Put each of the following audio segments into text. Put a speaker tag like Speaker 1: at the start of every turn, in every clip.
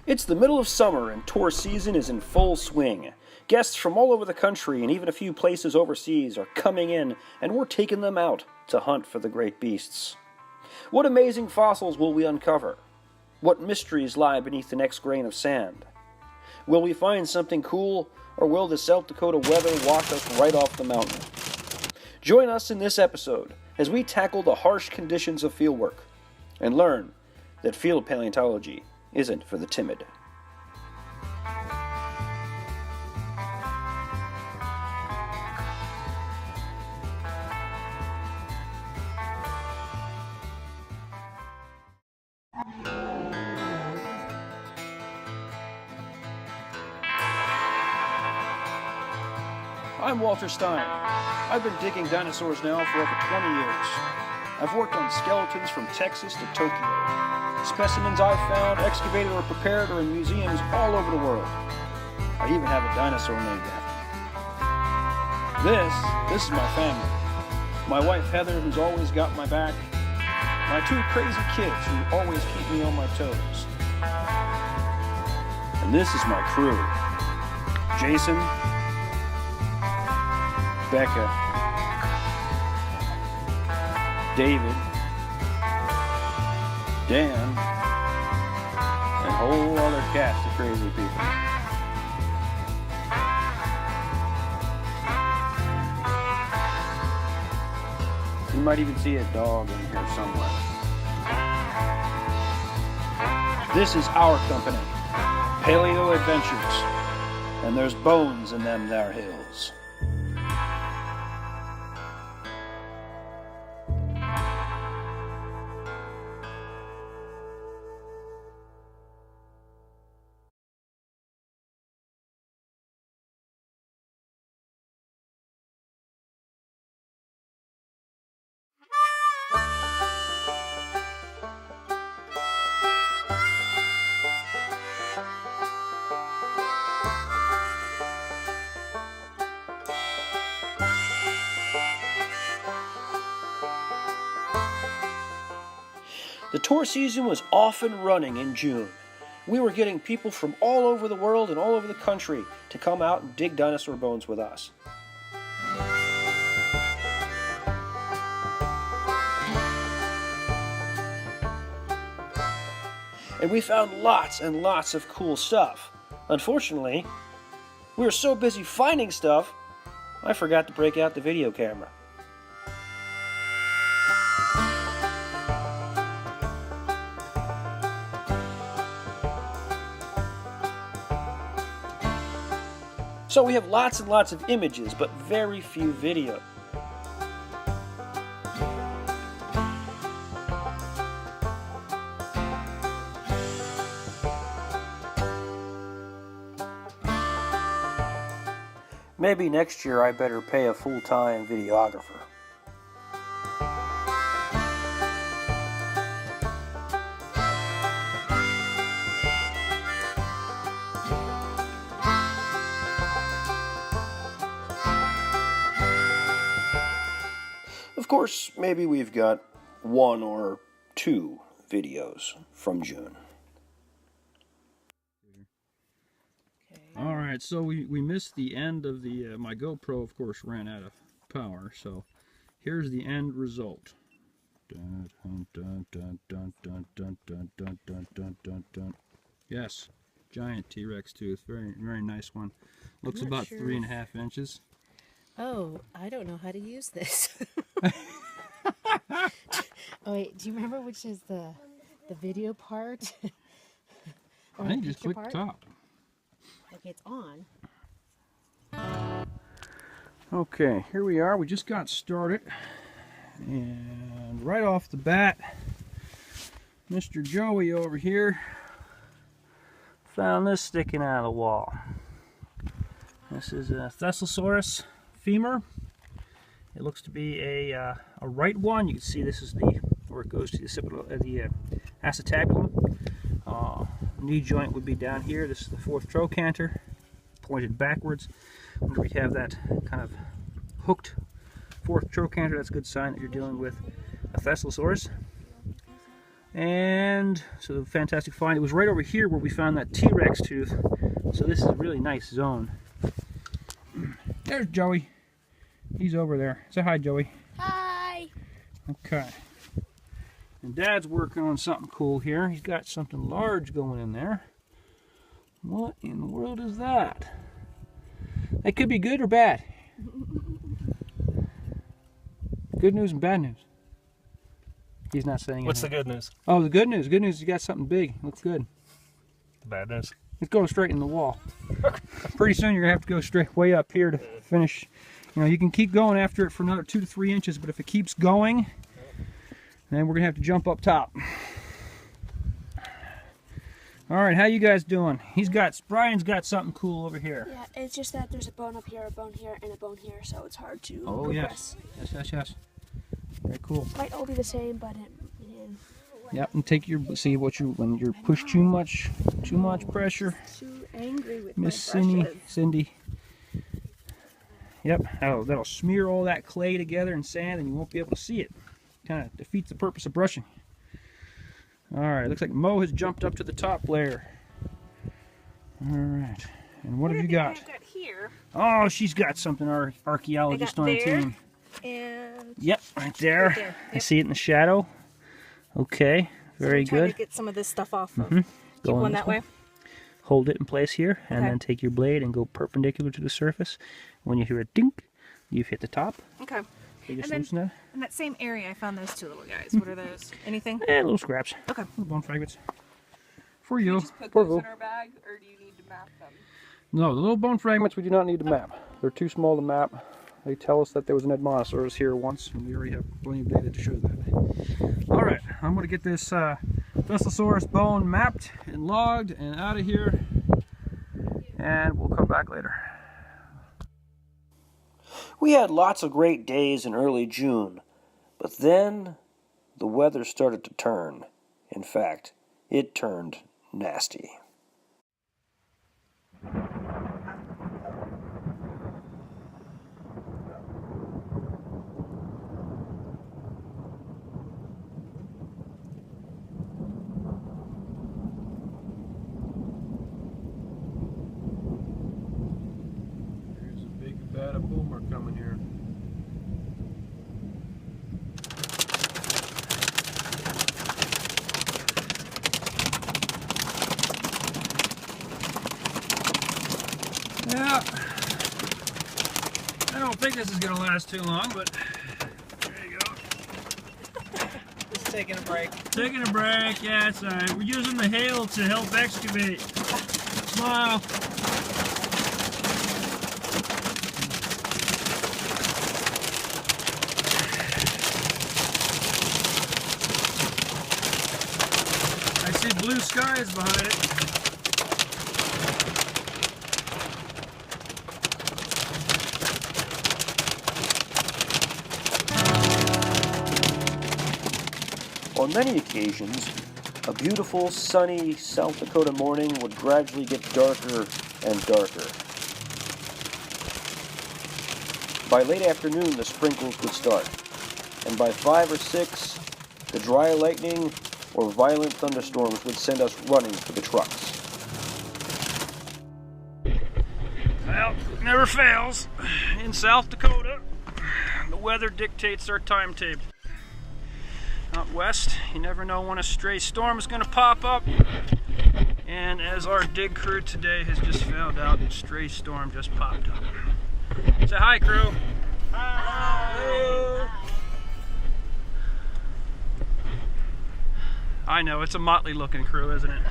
Speaker 1: It's the middle of summer and tour season is in full swing. Guests from all over the country and even a few places overseas are coming in, and we're taking them out to hunt for the great beasts. What amazing fossils will we uncover? What mysteries lie beneath the next grain of sand? Will we find something cool, or will the South Dakota weather wash us right off the mountain? Join us in this episode as we tackle the harsh conditions of fieldwork and learn that field paleontology isn't for the timid. I'm Walter Stein. I've been digging dinosaurs now for over 20 years. I've worked on skeletons from Texas to Tokyo. Specimens I've found, excavated or prepared, are in museums all over the world. I even have a dinosaur named after me. This is my family. My wife Heather, who's always got my back. My two crazy kids who always keep me on my toes. And this is my crew. Jason, Becca, David, Dan, and a whole other cast of crazy people. You might even see a dog in here somewhere. This is our company, PaleoAdventures, and there's bones in them there hills. The tour season was off and running in June. We were getting people from all over the world and all over the country to come out and dig dinosaur bones with us. And we found lots and lots of cool stuff. Unfortunately, we were so busy finding stuff, I forgot to break out the video camera. So we have lots and lots of images, but very few video. Maybe next year I better pay a full-time videographer. Of course, maybe we've got one or two videos from June.
Speaker 2: Alright, so we missed the end of the, my GoPro of course ran out of power, so here's the end result. Dun, dun, dun, dun, dun, dun, dun, dun, dun, dun, dun, dun, dun. Yes, giant T-Rex tooth, very, very nice one. Looks about sure 3.5 inches.
Speaker 3: Oh, I don't know how to use this. Oh wait, do you remember which is the video part?
Speaker 2: I think just click the top.
Speaker 3: Okay, it's on.
Speaker 2: Okay, here we are. We just got started. And right off the bat, Mr. Joey over here found this sticking out of the wall. This is a Thesalsaurus femur. It looks to be a right one. You can see this is where it goes to the acetabulum. Knee joint would be down here. This is the fourth trochanter, pointed backwards. Whenever you have that kind of hooked fourth trochanter, that's a good sign that you're dealing with a Thesalsaurus. And so fantastic find. It was right over here where we found that TRex tooth. So this is a really nice zone. There's Joey. He's over there. Say hi, Joey.
Speaker 3: Hi.
Speaker 2: Okay. And Dad's working on something cool here. He's got something large going in there. What in the world is that? That could be good or bad. Good news and bad news. He's not saying
Speaker 4: What's the
Speaker 2: anything.
Speaker 4: good news?
Speaker 2: Oh, the good news. The good news is you got something big. Looks good.
Speaker 4: The bad news.
Speaker 2: It's going straight in the wall. Pretty soon you're going to have to go straight way up here to finish. You know, you can keep going after it for another 2 to 3 inches, but if it keeps going, then we're going to have to jump up top. All right, how you guys doing? Brian's got something cool over here.
Speaker 5: Yeah, it's just that there's a bone up here, a bone here, and a bone here, so it's hard to
Speaker 2: Yes.
Speaker 5: progress.
Speaker 2: Yes. Very cool.
Speaker 5: Might all be the same, but
Speaker 2: Yep, and take your when you're pushed too much pressure.
Speaker 5: too angry with
Speaker 2: Miss
Speaker 5: my brushes.
Speaker 2: Cindy. Yep, that'll smear all that clay together and sand, and you won't be able to see it. Kind of defeats the purpose of brushing. All right, looks like Mo has jumped up to the top layer. All right, and what have you got?
Speaker 5: I've got here,
Speaker 2: Oh, she's got something, our archaeologist on the
Speaker 5: there.
Speaker 2: team.
Speaker 5: and
Speaker 2: Yep, right there.
Speaker 5: Right there,
Speaker 2: I
Speaker 5: yep.
Speaker 2: see it in the shadow. Okay, very
Speaker 5: I'm trying
Speaker 2: good.
Speaker 5: to get some of this stuff off of.
Speaker 2: Go
Speaker 5: Keep
Speaker 2: on
Speaker 5: one
Speaker 2: this
Speaker 5: that way.
Speaker 2: Hold it in place here, and
Speaker 5: Okay.
Speaker 2: then take your blade and go perpendicular to the surface. When you hear a dink, you've hit the top.
Speaker 5: Okay.
Speaker 2: So just
Speaker 6: And then-
Speaker 2: loosen that.
Speaker 6: In that same area, I found those two little guys. What are those? Anything?
Speaker 2: Little scraps.
Speaker 6: Okay.
Speaker 2: Little bone fragments. For you.
Speaker 6: Just put
Speaker 2: For
Speaker 6: those
Speaker 2: Vo.
Speaker 6: in our bag, or do you need to map them?
Speaker 2: No, the little bone fragments we do not need to map. They're too small to map. They tell us that there was an Edmontosaurus here once, and we already have plenty of data to show that. All right, I'm going to get this Velosaurus bone mapped and logged and out of here, and we'll come back later.
Speaker 1: We had lots of great days in early June, but then the weather started to turn. In fact, it turned nasty.
Speaker 2: There's a big bad boomer coming here. Yeah, I don't think this is going to last too long, but there you go.
Speaker 6: Just taking a break.
Speaker 2: Taking a break, yeah, it's alright. We're using the hail to help excavate. Smile. I see blue skies behind it.
Speaker 1: On many occasions, a beautiful, sunny South Dakota morning would gradually get darker and darker. By late afternoon, the sprinkles would start, and by 5 or 6, the dry lightning or violent thunderstorms would send us running for the trucks.
Speaker 2: Well, never fails. In South Dakota, the weather dictates our timetable. Out west, you never know when a stray storm is going to pop up. And as our dig crew today has just found out, a stray storm just popped up. Say hi, crew. Hi. I know, it's a motley looking crew, isn't it?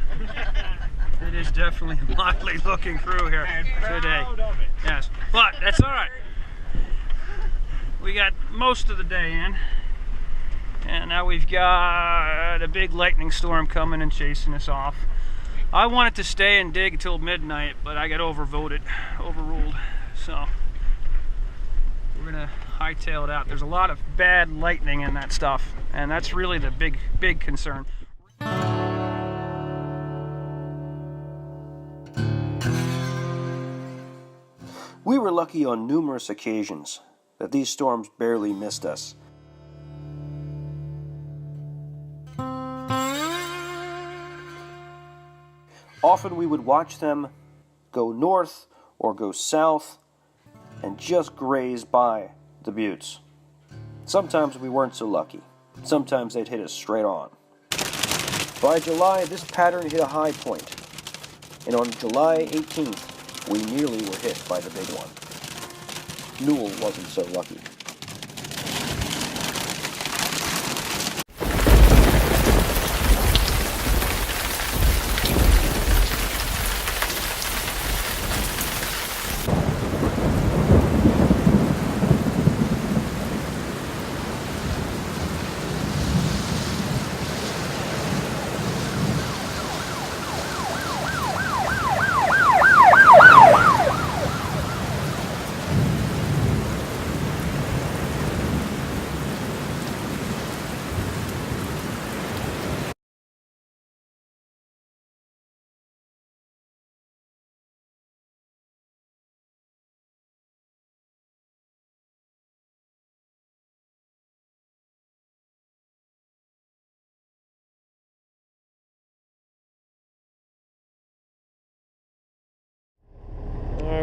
Speaker 2: It is definitely a motley looking crew here today. Yes, but that's all right. We got most of the day in. And now we've got a big lightning storm coming and chasing us off. I wanted to stay and dig until midnight, but I got overruled. So we're gonna hightail it out. There's a lot of bad lightning in that stuff, and that's really the big concern.
Speaker 1: We were lucky on numerous occasions that these storms barely missed us. Often we would watch them go north or go south and just graze by the buttes. Sometimes we weren't so lucky. Sometimes they'd hit us straight on. By July, this pattern hit a high point, and on July 18th, we nearly were hit by the big one. Newell wasn't so lucky.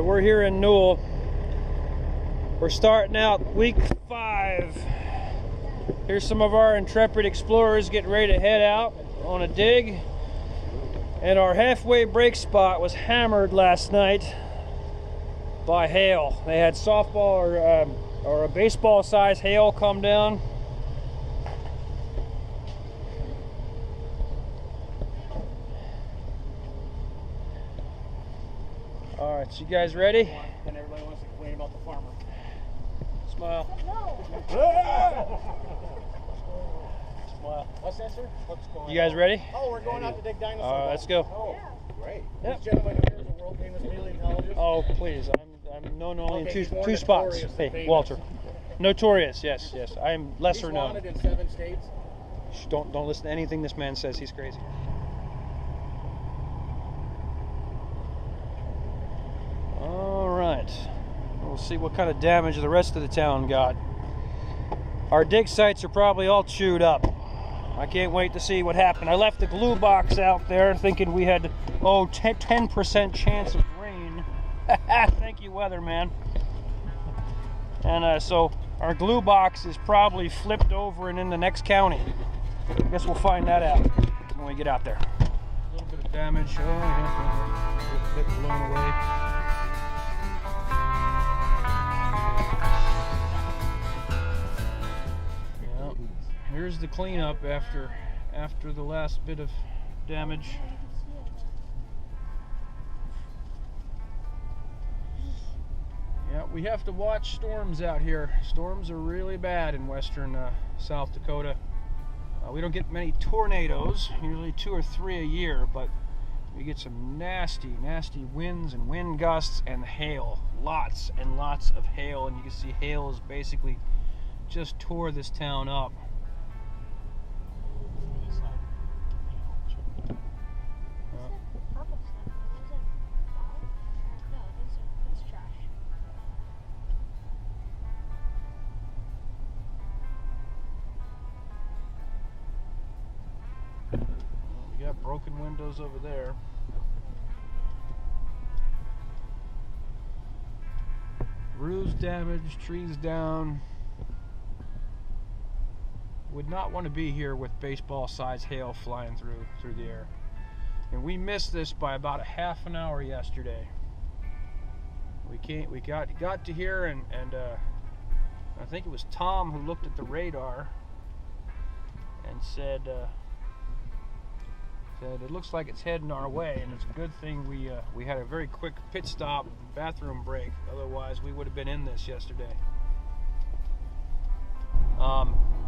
Speaker 1: We're here in Newell. We're starting out week 5. Here's some of our intrepid explorers getting ready to head out on a dig. And our halfway break spot was hammered last night by hail. They had softball or a baseball size hail come down. All right, so you guys ready?
Speaker 2: And everybody wants to complain about the farmer.
Speaker 1: Smile.
Speaker 2: Smile. What's that, sir? What's going on?
Speaker 1: You guys ready?
Speaker 2: Oh, we're going out to dig dinosaurs.
Speaker 1: All right, let's go.
Speaker 2: Oh, great.
Speaker 1: Yep.
Speaker 2: This gentleman here is a world famous paleontologist.
Speaker 1: Oh, please. I'm known only in
Speaker 2: Okay, he's more
Speaker 1: two spots.
Speaker 2: notorious than
Speaker 1: Hey,
Speaker 2: famous.
Speaker 1: Walter. Notorious, yes. I'm lesser
Speaker 2: He's
Speaker 1: known.
Speaker 2: wanted in 7 states.
Speaker 1: Shh, don't listen to anything this man says. He's crazy. All right. We'll see what kind of damage the rest of the town got. Our dig sites are probably all chewed up. I can't wait to see what happened. I left the glue box out there thinking we had 10% chance of rain. Thank you, weatherman. And so our glue box is probably flipped over and in the next county. I guess we'll find that out when we get out there. A little bit of damage. Oh, yeah. A bit blown away. Here's the cleanup after the last bit of damage. Yeah, we have to watch storms out here. Storms are really bad in western South Dakota. We don't get many tornadoes, usually 2 or 3 a year, but we get some nasty winds and wind gusts and hail. Lots and lots of hail, and you can see hail is basically just tore this town up. We got broken windows over there. Roofs damaged, trees down. Would not want to be here with baseball-sized hail flying through the air. And we missed this by about a half an hour yesterday. We got to here and I think it was Tom who looked at the radar and said it looks like it's heading our way, and it's a good thing we had a very quick pit stop, bathroom break. Otherwise, we would have been in this yesterday.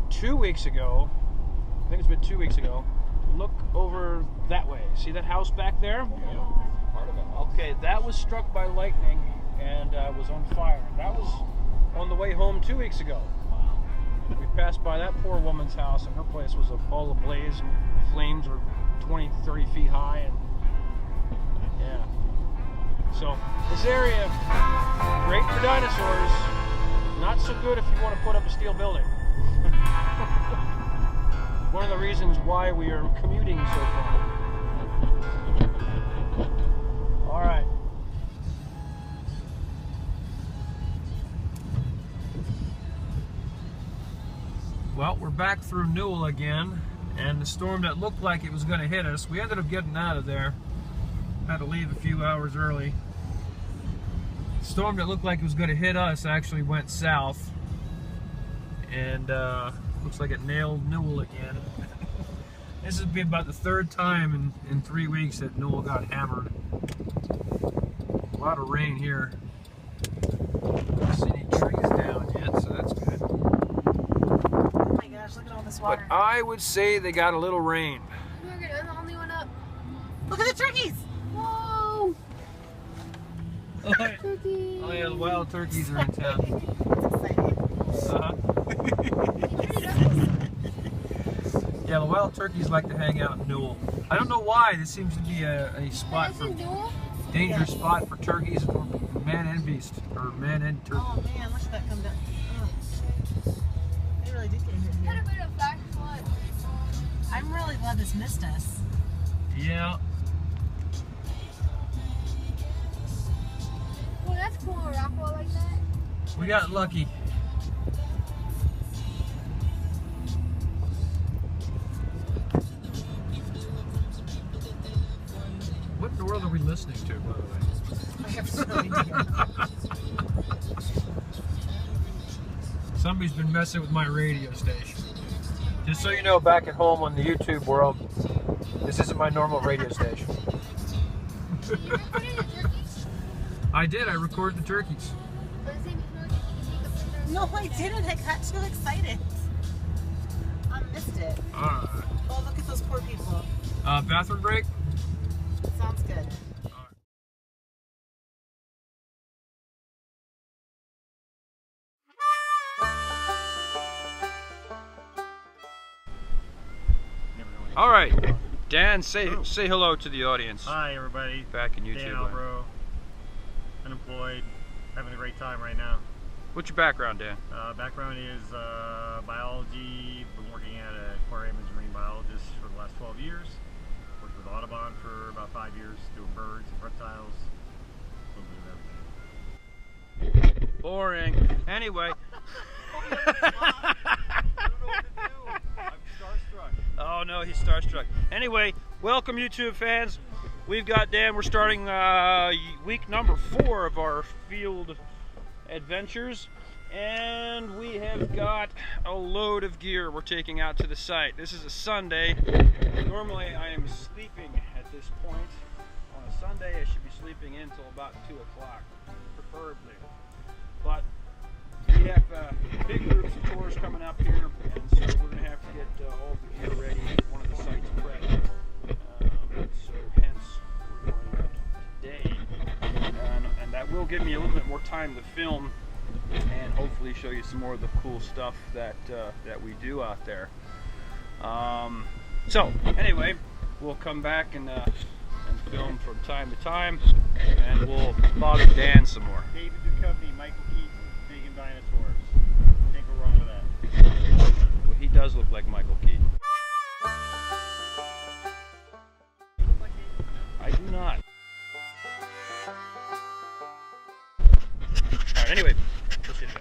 Speaker 1: 2 weeks ago, I think it's been 2 weeks ago. Look over that way. See that house back there?
Speaker 2: Yeah, part of it.
Speaker 1: Okay, that was struck by lightning and was on fire. That was on the way home 2 weeks ago.
Speaker 2: Wow.
Speaker 1: We passed by that poor woman's house, and her place was all ablaze, and the flames were 20, 30 feet high, and yeah. So this area, great for dinosaurs, not so good if you want to put up a steel building. One of the reasons why we are commuting so far.
Speaker 2: All right. Well, we're back through Newell again, and the storm that looked like it was going to hit us, we ended up getting out of there. Had to leave a few hours early. The storm that looked like it was going to hit us actually went south, and looks like it nailed Newell again. This has been about the third time in 3 weeks that Newell got hammered. A lot of rain here. Don't see any trees down yet, so that's good.
Speaker 6: Oh my gosh, look at all this
Speaker 2: But
Speaker 6: water.
Speaker 2: I would say they got a little rain.
Speaker 5: Margaret, I'm the only one up.
Speaker 6: Look at the turkeys!
Speaker 5: Whoa! Turkey.
Speaker 2: Oh yeah, the wild turkeys are in town.
Speaker 6: That's exciting.
Speaker 2: Yeah, the wild turkeys like to hang out in Newell. I don't know why. This seems to be a spot for dangerous spot for turkeys, for man and beast, or man and turkey.
Speaker 6: Oh man, look at that come down. Oh. They really did get hit here. I'm really glad this missed us.
Speaker 2: Yeah.
Speaker 5: Well, that's cool, a rock wall like that.
Speaker 2: We got lucky. What in the world are we listening to, by the way?
Speaker 6: I have no idea.
Speaker 2: Somebody's been messing with my radio station. Just so you know, back at home on the YouTube world, this isn't my normal radio station. I did. I recorded the turkeys.
Speaker 6: No, I didn't. I got too excited. I missed it.
Speaker 2: Alright.
Speaker 6: Oh, look at those poor people.
Speaker 2: Bathroom break?
Speaker 6: Sounds good.
Speaker 2: All right, Dan, say hello to the audience.
Speaker 4: Hi everybody.
Speaker 2: Back in YouTube
Speaker 4: Dan
Speaker 2: land.
Speaker 4: Albro. Unemployed. Having a great time right now.
Speaker 2: What's your background, Dan?
Speaker 4: Background is biology. Been working at a Quarry as a marine biologist for the last 12 years. Worked with Audubon for about 5 years, doing birds and reptiles. A little bit of everything.
Speaker 2: Boring. Anyway. Oh no, he's starstruck. Anyway, welcome YouTube fans. We've got Dan. We're starting week number 4 of our field adventures, and we have got a load of gear we're taking out to the site. This is a Sunday. Normally I am sleeping at this point. On a Sunday I should be sleeping until about 2 o'clock, preferably. But we have big groups of tours coming up here, and so we're going to have to get all the gear ready. One of the sites prepped. So hence we're going out today, and that will give me a little bit more time to film and hopefully show you some more of the cool stuff that that we do out there. So anyway, we'll come back and film from time to time, and we'll bother Dan some more.
Speaker 4: David Duchovny, Michael Keaton, vegan dinosaurs. Can't go wrong with that.
Speaker 2: Well, he does look like Michael Keaton. I do not. Alright, anyway, let's get it.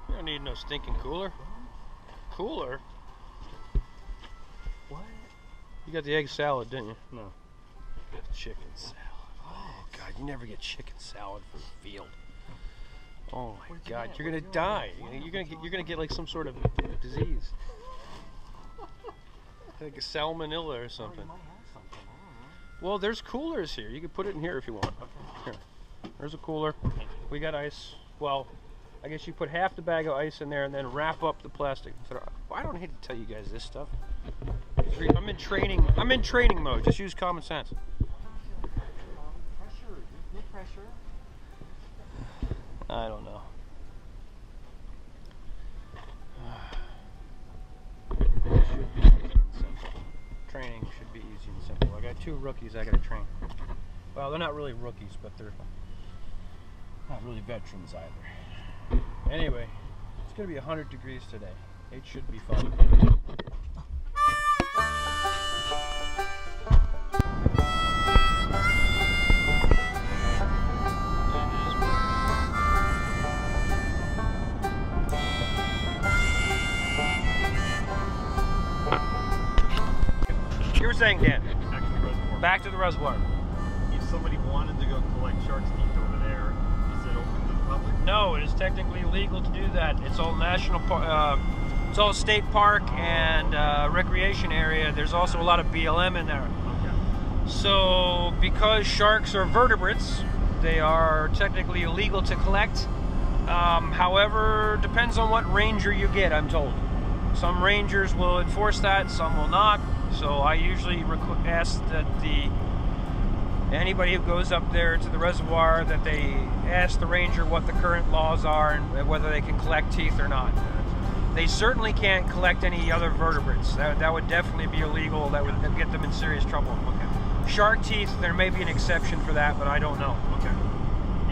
Speaker 2: You don't need no stinking cooler. Cooler? What? You got the egg salad, didn't you?
Speaker 4: No.
Speaker 2: Chicken salad. Oh God, you never get chicken salad from the field. Oh my God, you're gonna die. You're gonna get like some sort of disease, like a salmonella or something. Well, there's coolers here. You can put it in here if you want. Here, there's a cooler. We got ice. Well, I guess you put half the bag of ice in there and then wrap up the plastic. I don't hate to tell you guys this stuff. I'm in training. I'm in training mode. Just use common sense.
Speaker 6: No pressure.
Speaker 2: I don't know. It should be easy and simple. Training should be easy and simple. I got 2 rookies I gotta train. Well, they're not really rookies, but they're not really veterans either. Anyway, it's going to be 100 degrees today. It should be fun. You were saying, Dan?
Speaker 4: Back to the reservoir.
Speaker 2: Back to the reservoir.
Speaker 4: If somebody wanted to go collect shark's teeth over there, is it open to the public?
Speaker 2: No, it is technically illegal to do that. It's all national park. It's all state park and recreation area. There's also a lot of BLM in there.
Speaker 4: Okay.
Speaker 2: So, because sharks are vertebrates, they are technically illegal to collect. However, depends on what ranger you get, I'm told. Some rangers will enforce that, some will not. So I usually ask that anybody who goes up there to the reservoir that they ask the ranger what the current laws are and whether they can collect teeth or not. They certainly can't collect any other vertebrates. That would definitely be illegal. That would get them in serious trouble.
Speaker 4: Okay.
Speaker 2: Shark teeth, there may be an exception for that, but I don't know.
Speaker 4: Okay.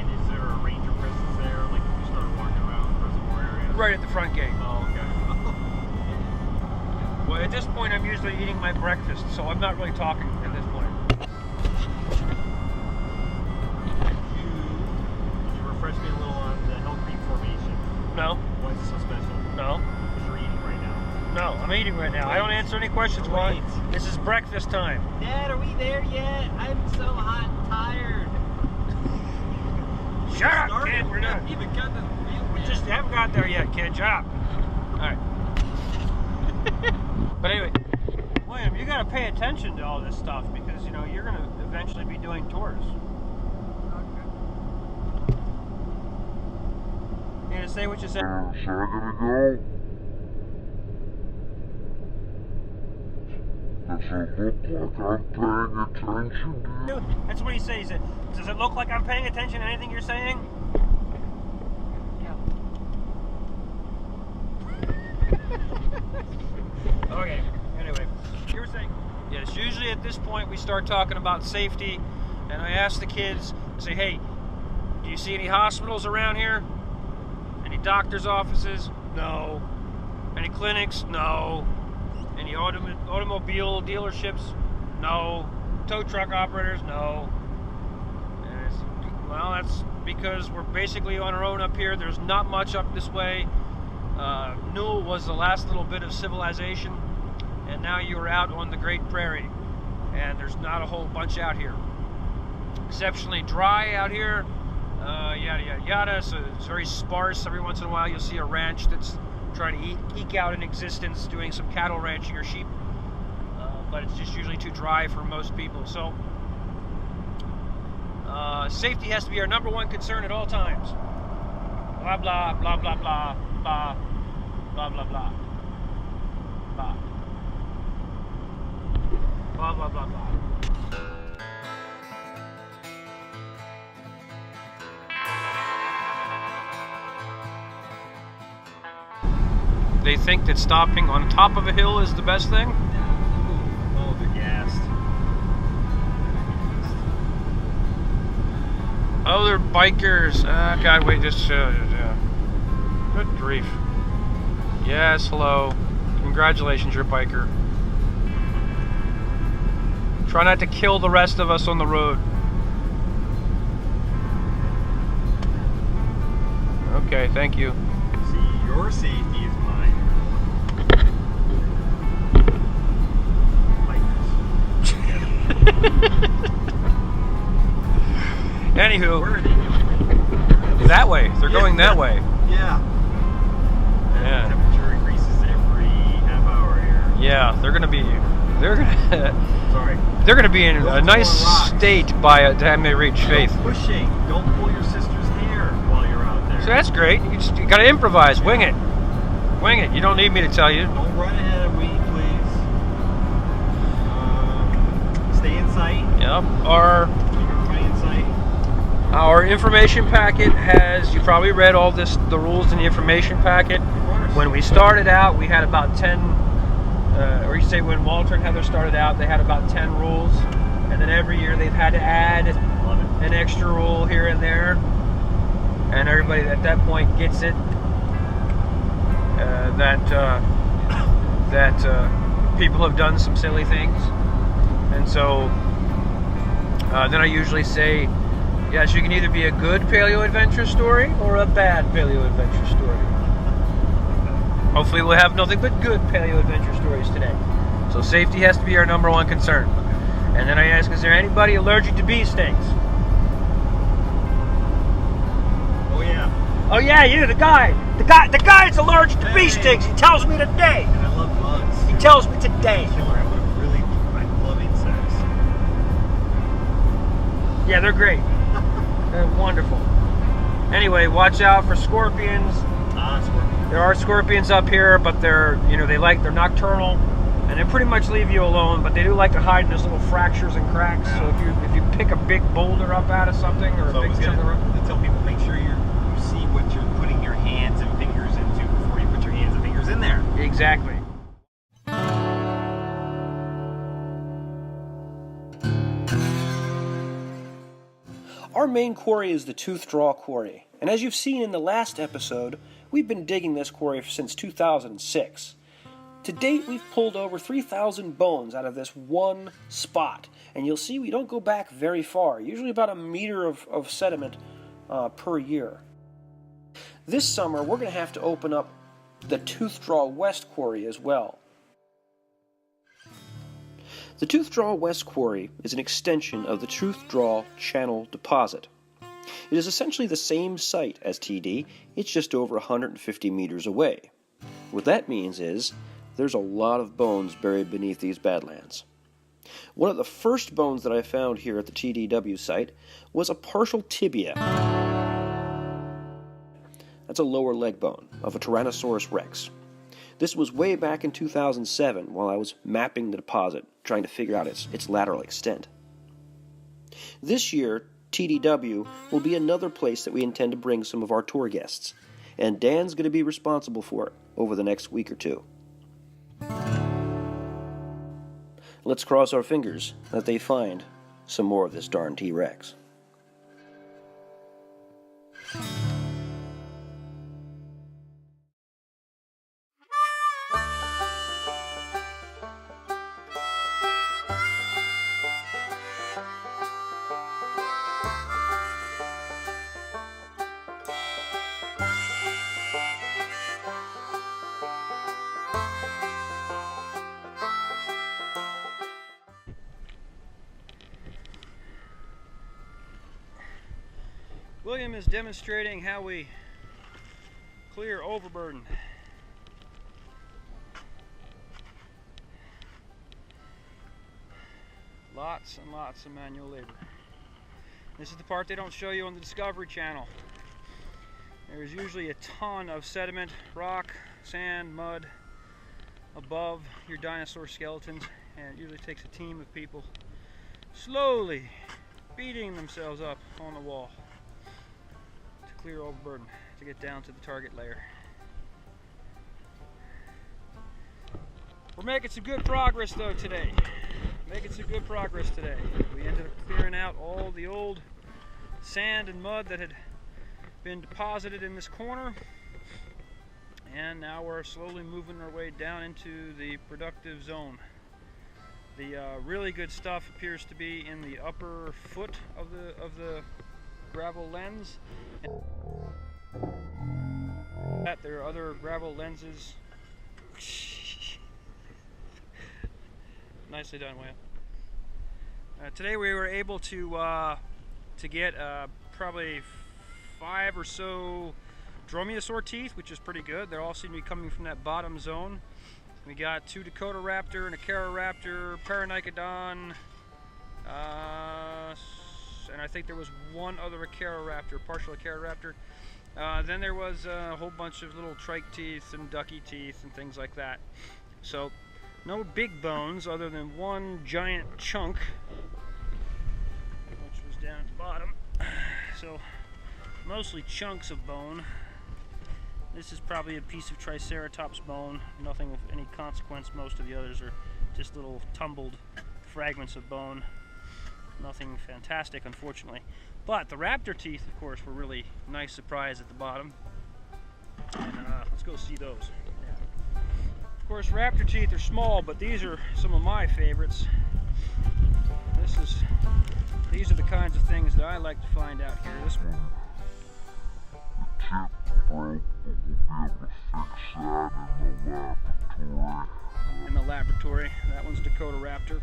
Speaker 4: And is there a ranger presence there, like if you started walking around the reservoir area?
Speaker 2: Right at the front gate.
Speaker 4: Oh, okay.
Speaker 2: Well, at this point, I'm usually eating my breakfast, so I'm not really talking at this point.
Speaker 4: Can you refresh me a little on the Hell Creek formation?
Speaker 2: No,
Speaker 4: Why is it so special?
Speaker 2: no,
Speaker 4: Because you're eating right now.
Speaker 2: no. I'm eating right now. I don't answer any questions. Why? This is breakfast time.
Speaker 7: Dad, are we there yet? I'm so hot and tired.
Speaker 2: Shut up, kid. We're not.
Speaker 7: Even got the real
Speaker 2: We just haven't got there yet, kid. Shut up. All right. But anyway, William, you got to pay attention to all this stuff because you know you're going to eventually be doing tours. You gonna say what you said?
Speaker 8: Does it look like I'm paying attention to you?
Speaker 2: That's what he said. He said, "Does it look like I'm paying attention to anything you're saying?"
Speaker 7: Yeah.
Speaker 2: Okay. Anyway, you were saying. Yes. Usually at this point we start talking about safety, and I ask the kids, I say, "Hey, do you see any hospitals around here? Any doctors' offices? No. Any clinics? No. Any automobile dealerships? No. Tow truck operators? No." And well, that's because we're basically on our own up here. There's not much up this way. Newell was the last little bit of civilization, and now you're out on the Great Prairie, and there's not a whole bunch out here. Exceptionally dry out here. Yada yada yada, so it's very sparse. Every once in a while you'll see a ranch that's trying to eke out an existence doing some cattle ranching or sheep, but it's just usually too dry for most people. So safety has to be our number one concern at all times. Blah blah blah blah blah blah blah blah blah blah blah blah blah blah. They think that stopping on top of a hill is the best thing?
Speaker 4: Oh, they're gassed.
Speaker 2: Oh, they're bikers. God, wait, just yeah. Good grief. Yes, hello. Congratulations, you're a biker. Try not to kill the rest of us on the road. Okay, thank you.
Speaker 4: See, your safety is mine.
Speaker 2: Anywho,
Speaker 4: Where are they going?
Speaker 2: that way. They're going that way.
Speaker 4: Yeah.
Speaker 2: Yeah.
Speaker 4: The temperature increases every half hour here.
Speaker 2: Yeah, they're gonna be
Speaker 4: Sorry.
Speaker 2: they're gonna be in a
Speaker 4: Don't
Speaker 2: nice
Speaker 4: throw rocks.
Speaker 2: state by the time they reach faith.
Speaker 4: No pushing. Don't pull your sister's hair while you're out there.
Speaker 2: So that's great. You gotta improvise. Wing it. Wing it. You don't need me to tell you.
Speaker 4: Don't run ahead of me, please. Stay in sight.
Speaker 2: Yep.
Speaker 4: Keep everybody in sight.
Speaker 2: Our information packet has, you probably read all the rules in the information packet.
Speaker 4: Of course.
Speaker 2: When we started out, we had about 10, or you say when Walter and Heather started out, they had about 10 rules. And then every year they've had to add
Speaker 4: Love it.
Speaker 2: an extra rule here and there. And everybody at that point gets it. that people have done some silly things, and so then I usually say, yes, you can either be a good paleo adventure story or a bad paleo adventure story. Hopefully we'll have nothing but good paleo adventure stories today. So safety has to be our #1 concern. And then I ask, is there anybody allergic to bee stings?
Speaker 4: Oh yeah.
Speaker 2: Oh yeah, you, the guy that's allergic to bee stings. He tells me today.
Speaker 4: And I love bugs.
Speaker 2: He tells me today.
Speaker 4: I love insects.
Speaker 2: Yeah, they're great. They're wonderful. Anyway, watch out for scorpions.
Speaker 4: Scorpions.
Speaker 2: There are scorpions up here, but they're they're nocturnal, and they pretty much leave you alone. But they do like to hide in those little fractures and cracks.
Speaker 4: Yeah.
Speaker 2: So if you pick a big boulder up out of something or a big chunk of rock,
Speaker 4: to tell people, make sure you see what you're putting your hands and fingers into before you put your hands and fingers in there.
Speaker 2: exactly.
Speaker 1: Our main quarry is the Tooth Draw Quarry, and as you've seen in the last episode, we've been digging this quarry since 2006. To date, we've pulled over 3,000 bones out of this one spot, and you'll see we don't go back very far, usually about a meter of sediment per year. This summer, we're going to have to open up the Tooth Draw West Quarry as well. The Tooth Draw West Quarry is an extension of the Tooth Draw Channel deposit. It is essentially the same site as TD, it's just over 150 meters away. What that means is, there's a lot of bones buried beneath these badlands. One of the first bones that I found here at the TDW site was a partial tibia. That's a lower leg bone of a Tyrannosaurus rex. This was way back in 2007 while I was mapping the deposit, trying to figure out its lateral extent. This year, TDW will be another place that we intend to bring some of our tour guests, and Dan's going to be responsible for it over the next week or two. Let's cross our fingers that they find some more of this darn T-Rex.
Speaker 2: William is demonstrating how we clear overburden. Lots and lots of manual labor. This is the part they don't show you on the Discovery Channel. There's usually a ton of sediment, rock, sand, mud above your dinosaur skeletons, and it usually takes a team of people slowly beating themselves up on the wall to clear overburden, to get down to the target layer. We're making some good progress though today. Making some good progress today. We ended up clearing out all the old sand and mud that had been deposited in this corner, and now we're slowly moving our way down into the productive zone. The really good stuff appears to be in the upper foot of the gravel lens. There are other gravel lenses. Nicely done, Will. Today we were able to get probably 5 or so dromaeosaur teeth, which is pretty good. They all seem to be coming from that bottom zone. We got 2 Dakota raptor and a Caroraptor, Paranicodon, and I think there was one other Caroraptor, partial Caroraptor. Then there was a whole bunch of little trike teeth and ducky teeth and things like that. So no big bones other than one giant chunk, which was down at the bottom. So mostly chunks of bone. This is probably a piece of Triceratops bone, nothing of any consequence. Most of the others are just little tumbled fragments of bone. Nothing fantastic, unfortunately. But the raptor teeth, of course, were really nice surprise at the bottom. And let's go see those. course, raptor teeth are small, but these are some of my favorites. These are the kinds of things that I like to find out here. This one.
Speaker 8: Broke, but we'll be able to fix that
Speaker 2: In the laboratory. That one's Dakota Raptor.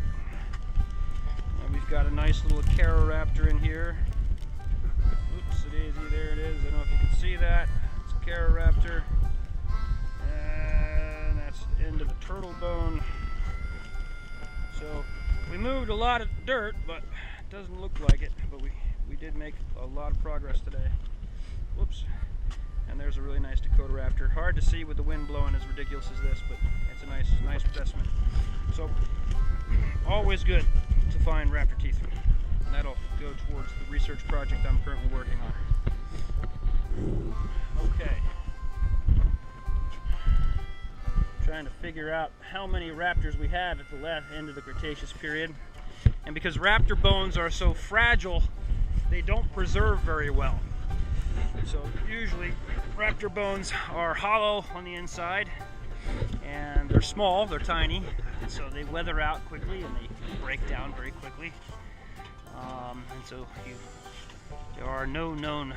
Speaker 2: And we've got a nice little Caroraptor in here. Oops, daisy, there it is. I don't know if you can see that. It's a Caroraptor. And that's into the turtle bone. So we moved a lot of dirt, but it doesn't look like it. But we did make a lot of progress today. Whoops. And there's a really nice Dakota Raptor. Hard to see with the wind blowing as ridiculous as this, but it's a nice specimen. So, always good to find raptor teeth. And that'll go towards the research project I'm currently working on. Okay. Trying to figure out how many raptors we have at the end of the Cretaceous period. And because raptor bones are so fragile, they don't preserve very well. So usually raptor bones are hollow on the inside, and they're small, they're tiny, so they weather out quickly and they break down very quickly. And so there are no known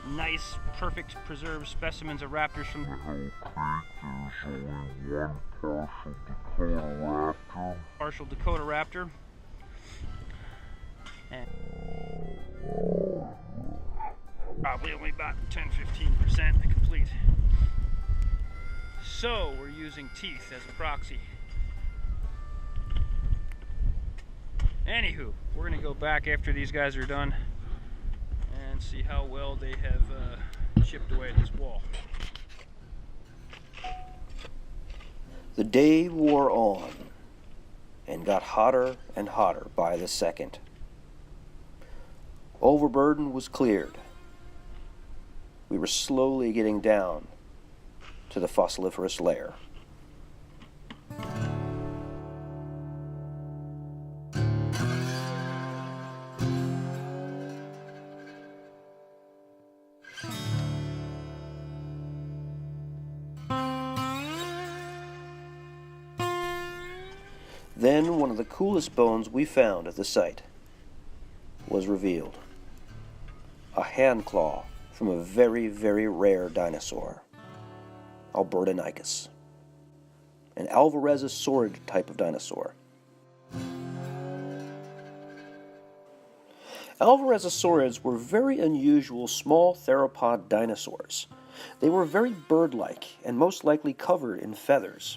Speaker 2: nice, perfect preserved specimens of raptors from
Speaker 8: There's only one partial Dakota Raptor.
Speaker 2: And probably only about 10-15% complete. So we're using teeth as a proxy. Anywho, we're going to go back after these guys are done and see how well they have chipped away at this wall.
Speaker 1: The day wore on and got hotter and hotter by the second. Overburden was cleared. We were slowly getting down to the fossiliferous layer. Then one of the coolest bones we found at the site was revealed. A hand claw from a very, very rare dinosaur, Overburden, an Alvarezosaurid type of dinosaur. Alvarezosaurids were very unusual small theropod dinosaurs. They were very bird-like and most likely covered in feathers.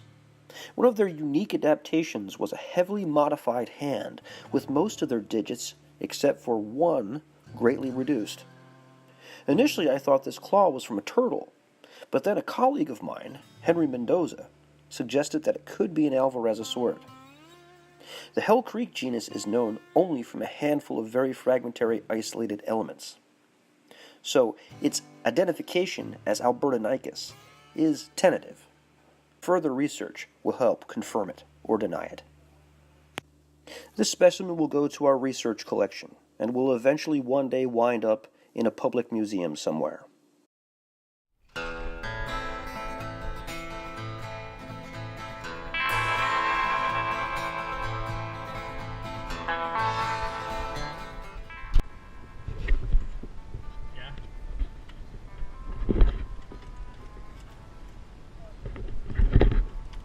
Speaker 1: One of their unique adaptations was a heavily modified hand with most of their digits, except for one, greatly reduced. Initially, I thought this claw was from a turtle, but then a colleague of mine, Henry Mendoza, suggested that it could be an Alvarezosaurid. The Hell Creek genus is known only from a handful of very fragmentary isolated elements. So, its identification as Overburden is tentative. Further research will help confirm it or deny it. This specimen will go to our research collection and will eventually one day wind up in a public museum somewhere.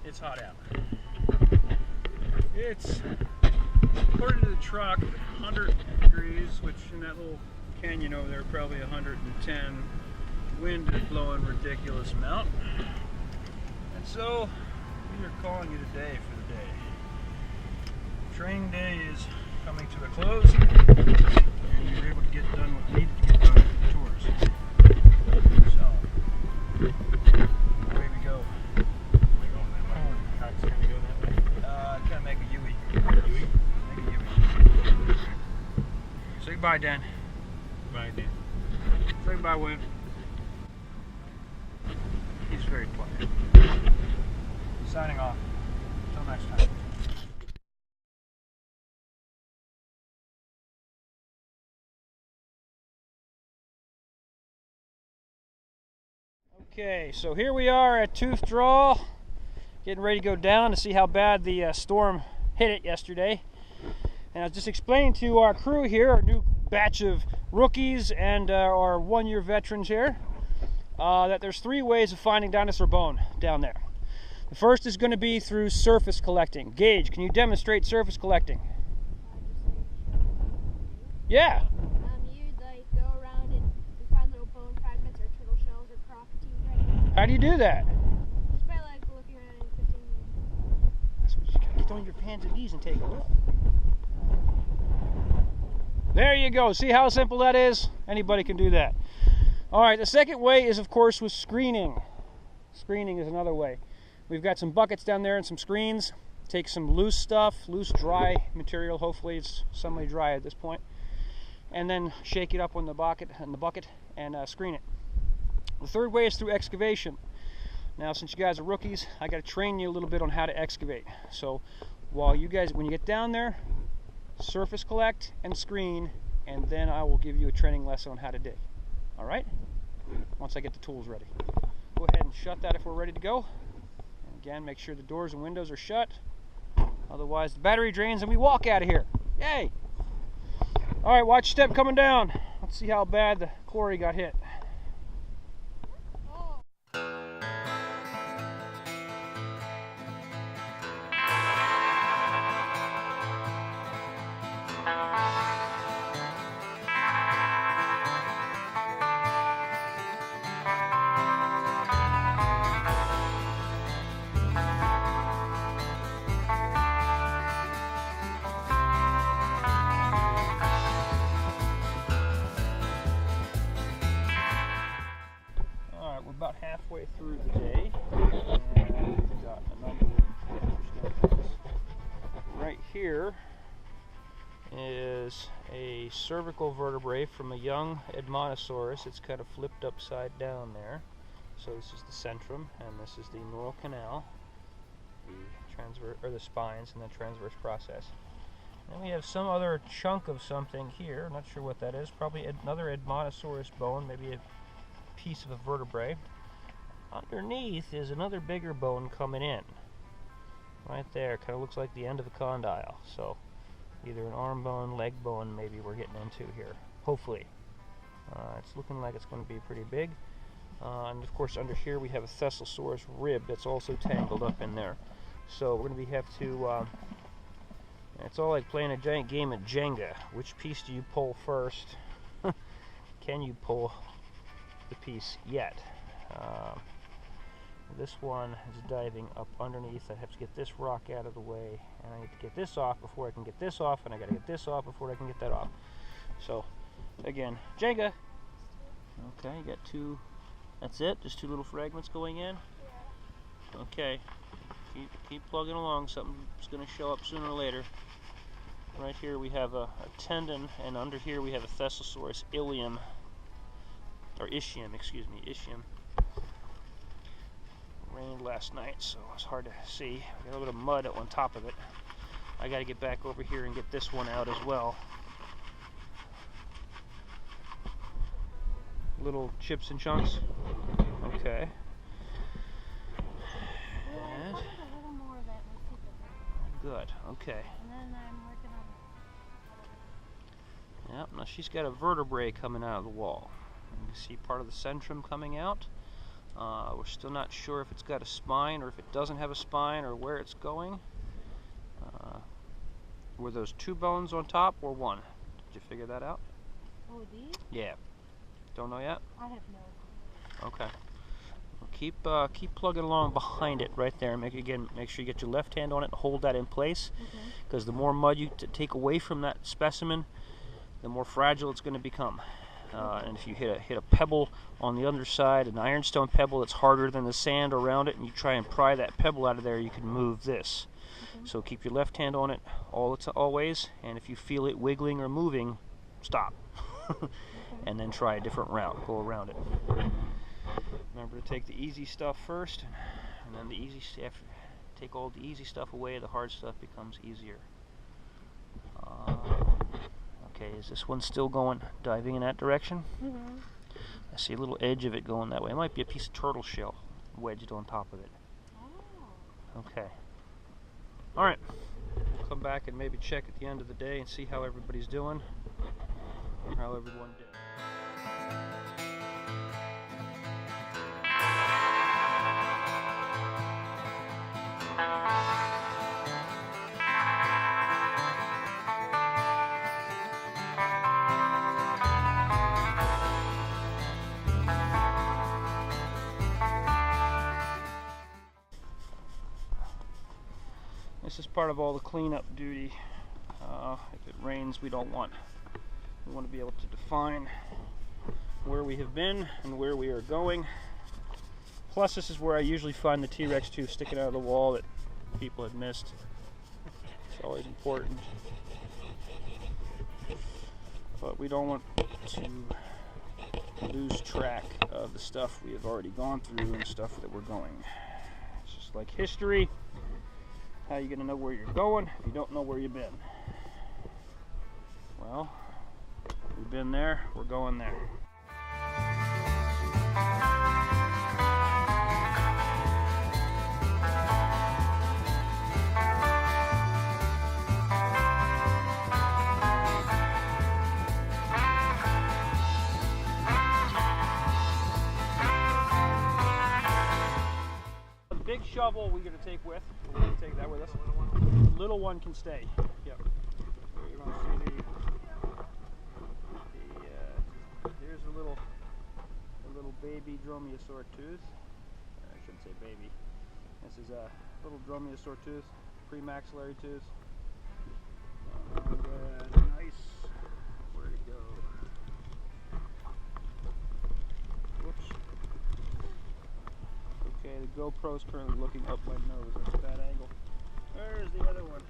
Speaker 2: It's hot out. It's, according to the truck, 100 degrees, which in that little canyon over there, probably 110. Wind is blowing ridiculous amount. And so, we are calling it a day for the day. Training day is coming to a close, and you're able to get done what needed to get done with the tours. So, away we go. Kind of make a U-ey. Make a U-ey. Say goodbye, Dan.
Speaker 4: Bye, Dan.
Speaker 2: Say goodbye, William. He's very quiet. Signing off. Until next time. Okay, so here we are at Tooth Draw, getting ready to go down to see how bad the storm hit it yesterday. And I was just explaining to our crew here, our new batch of rookies and our one-year veterans here, that there's 3 ways of finding dinosaur bone down there. The first is going to be through surface collecting. Gage, can you demonstrate surface collecting? Yeah.
Speaker 5: You'd like go around and find little bone fragments or turtle shells or crocodiles. Right?
Speaker 2: How do you do that?
Speaker 5: Just by like looking around and sifting.
Speaker 2: That's what you gotta get on your hands and knees and take a look. There you go. See how simple that is? Anybody can do that. All right, the second way is, of course, with screening. Screening is another way. We've got some buckets down there and some screens. Take some loose stuff, loose dry material. Hopefully it's semi-dry at this point. And then shake it up on the bucket and screen it. The third way is through excavation. Now, since you guys are rookies, I got to train you a little bit on how to excavate. So while you guys, when you get down there, surface collect and screen, and then I will give you a training lesson on how to dig. All right? Once I get the tools ready. Go ahead and shut that if we're ready to go. And again, make sure the doors and windows are shut. Otherwise, the battery drains and we walk out of here. Yay! All right, watch step coming down. Let's see how bad the quarry got hit. About halfway through the day, and we've got a number of interesting things. Right here is a cervical vertebrae from a young Edmontosaurus. It's kind of flipped upside down there. So this is the centrum, and this is the neural canal, the spines, and the transverse process. Then we have some other chunk of something here. I'm not sure what that is. Probably another Edmontosaurus bone, maybe a piece of a vertebrae. Underneath is another bigger bone coming in. Right there, kind of looks like the end of a condyle. So either an arm bone, leg bone, maybe we're getting into here. Hopefully. It's looking like it's going to be pretty big. And of course under here we have a Thesalsaurus rib that's also tangled up in there. So we're going to have to, it's all like playing a giant game of Jenga. Which piece do you pull first? Can you pull the piece yet? This one is diving up underneath. I have to get this rock out of the way, and I need to get this off before I can get this off, and I got to get this off before I can get that off. So again, Jenga. Okay, you got 2. That's it, just 2 little fragments going in. Okay, keep plugging along. Something's going to show up sooner or later. Right here we have a tendon, and under here we have a Thesalsaurus ilium. Or ischium, excuse me, ischium. Rained last night, so it's hard to see. I got a little bit of mud on top of it. I got to get back over here and get this one out as well. Little chips and chunks. Okay. And
Speaker 3: a little more of that.
Speaker 2: good. Okay.
Speaker 3: And then I'm working on.
Speaker 2: Yep. Now she's got a vertebrae coming out of the wall. You can see part of the centrum coming out. We're still not sure if it's got a spine or if it doesn't have a spine or where it's going. Were those 2 bones on top or 1? Did you figure that out?
Speaker 3: Oh, these?
Speaker 2: Yeah. Don't know yet?
Speaker 3: I have no idea.
Speaker 2: Okay. Well, keep plugging along behind it right there. Make sure you get your left hand on it and hold that in place. Because the more mud you take away from that specimen, the more fragile it's going to become. And if you hit a pebble on the underside, an ironstone pebble that's harder than the sand around it, and you try and pry that pebble out of there, you can move this. So keep your left hand on it always, and if you feel it wiggling or moving, stop. And then try a different route. Go around it. Remember to take the easy stuff first, and then the easy stuff. Take all the easy stuff away, the hard stuff becomes easier. Okay, is this one still going, diving in that direction? I see a little edge of it going that way. It might be a piece of turtle shell wedged on top of it. Okay. Alright. We'll come back and maybe check at the end of the day and see how everybody's doing. Or how everyone did. This is part of all the cleanup duty. If it rains, we want to be able to define where we have been and where we are going. Plus, this is where I usually find the TRex tooth sticking out of the wall that people had missed. It's always important. But we don't want to lose track of the stuff we have already gone through and the stuff that we're going. It's just like history. How are you going to know where you're going if you don't know where you've been? Well, we've been there, we're going there. Big shovel we're going to take with. We're going to take that with us. Little one can stay. Yep. So you're going to see here's a little baby dromaeosaur tooth. I shouldn't say baby. This is a little dromaeosaur tooth, premaxillary tooth. Nice. Where'd it go? Whoops. Okay, the GoPro's currently looking up my nose. That's a bad angle. Where's the other one?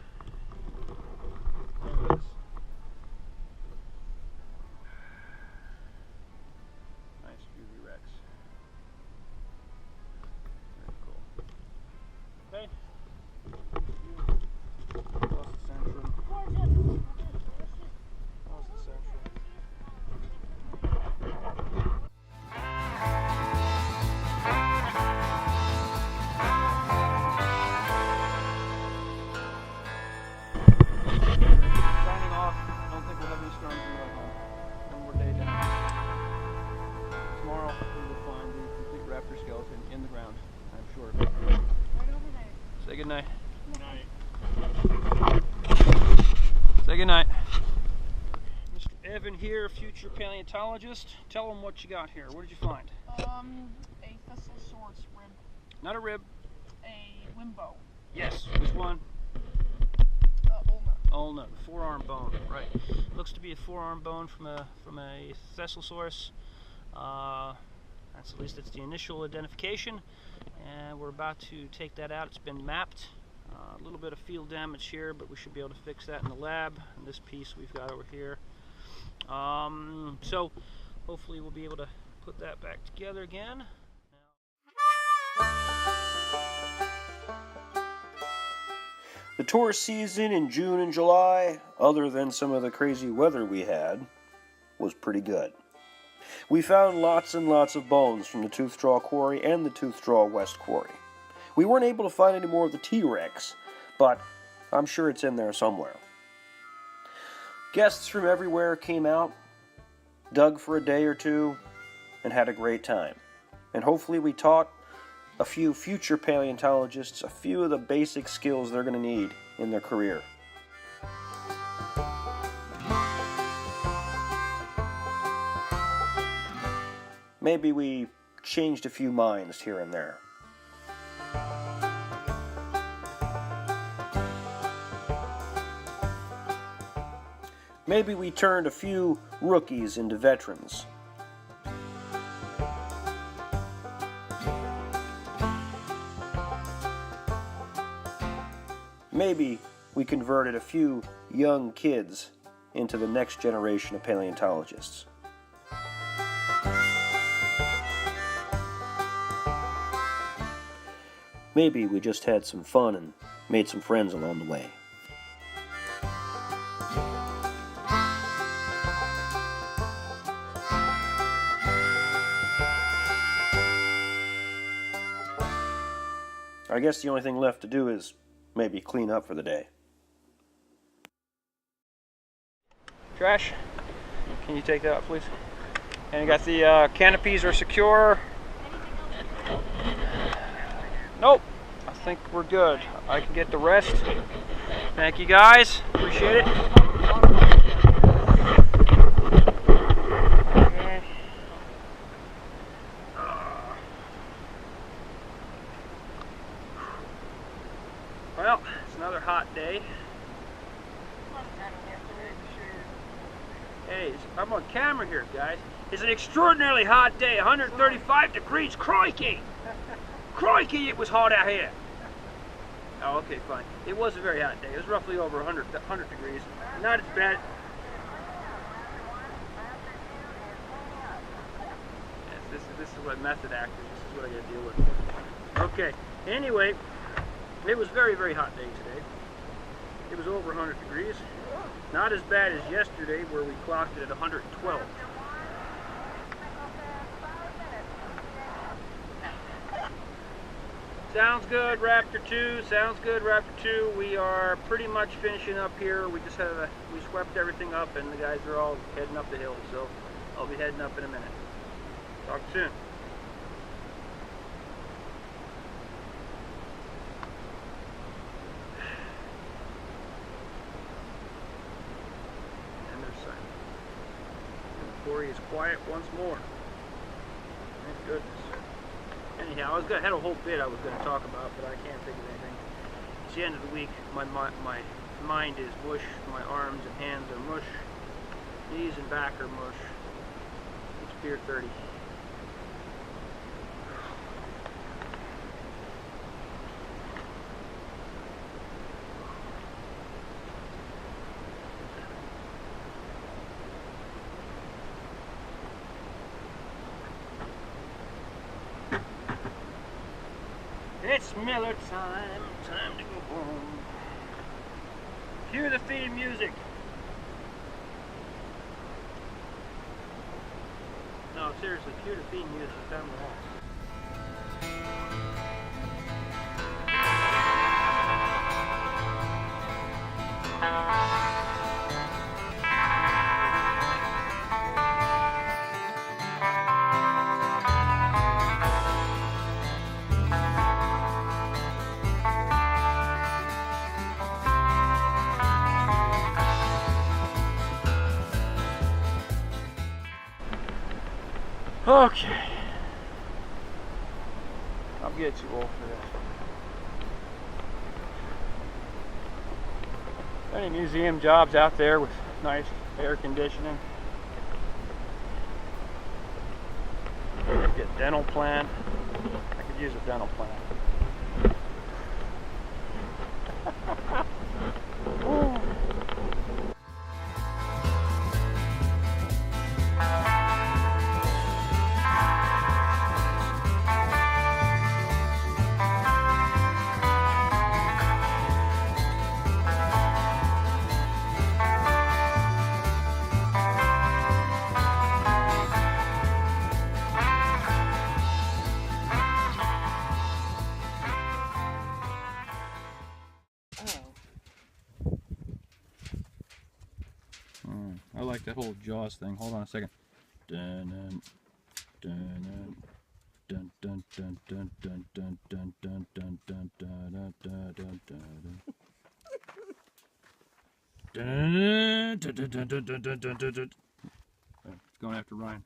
Speaker 2: There it is. Nice UV Rex. Very cool. Okay. Lost the centrum. Lost the centrum. In the ground, I'm sure.
Speaker 5: Right over there.
Speaker 2: Say good night.
Speaker 4: Good night.
Speaker 2: Say good night. Mr. Evan here, future paleontologist. Tell them what you got here. What did you find?
Speaker 9: A Thesalsaurus rib.
Speaker 2: Not a rib.
Speaker 9: A wimbo.
Speaker 2: Yes. Which one?
Speaker 9: Ulna.
Speaker 2: Ulna, the forearm bone. Right. Looks to be a forearm bone from a Thesalsaurus. At least that's the initial identification, and we're about to take that out. It's been mapped. A little bit of field damage here, but we should be able to fix that in the lab. And this piece we've got over here. So hopefully we'll be able to put that back together again.
Speaker 1: The tourist season in June and July, other than some of the crazy weather we had, was pretty good. We found lots and lots of bones from the Tooth Draw Quarry and the Tooth Draw West Quarry. We weren't able to find any more of the T-Rex, but I'm sure it's in there somewhere. Guests from everywhere came out, dug for a day or two, and had a great time. And hopefully we taught a few future paleontologists a few of the basic skills they're going to need in their career. Maybe we changed a few minds here and there. Maybe we turned a few rookies into veterans. Maybe we converted a few young kids into the next generation of paleontologists. Maybe we just had some fun and made some friends along the way. I guess the only thing left to do is maybe clean up for the day.
Speaker 2: Trash, can you take that out, please? And you got the canopies are secure. Nope, I think we're good. I can get the rest. Thank you guys, appreciate it. Okay. Well, it's another hot day. Hey, I'm on camera here, guys. It's an extraordinarily hot day, 135 degrees. Crikey! Crikey, it was hot out here. Oh, okay, fine. It was a very hot day. It was roughly over 100 degrees. Not as bad. Yes, this is what method actors, this is what I gotta deal with. Okay, anyway, it was a very, very hot day today. It was over 100 degrees. Not as bad as yesterday where we clocked it at 112. Sounds good, Raptor 2. Sounds good, Raptor 2. We are pretty much finishing up here. We just we swept everything up and the guys are all heading up the hill, so I'll be heading up in a minute. Talk soon. And there's silence. And the quarry is quiet once more. Thank goodness. Anyhow, I had a whole bit I was going to talk about, but I can't think of anything. It's the end of the week. My mind is mush. My arms and hands are mush. Knees and back are mush. It's beer 30. It's Miller time, time to go home. Cue the theme music. No, seriously, cue the theme music. Time to go home. Okay. I'm getting too old for this. Any museum jobs out there with nice air conditioning? Get a dental plan. I could use a dental plan. I like that whole Jaws thing. Hold on a second. Dun dun dun dun dun dun dun dun dun dun dun dun dun dun dun dun. Dun dun dun dun dun dun dun dun. It's going after Ryan.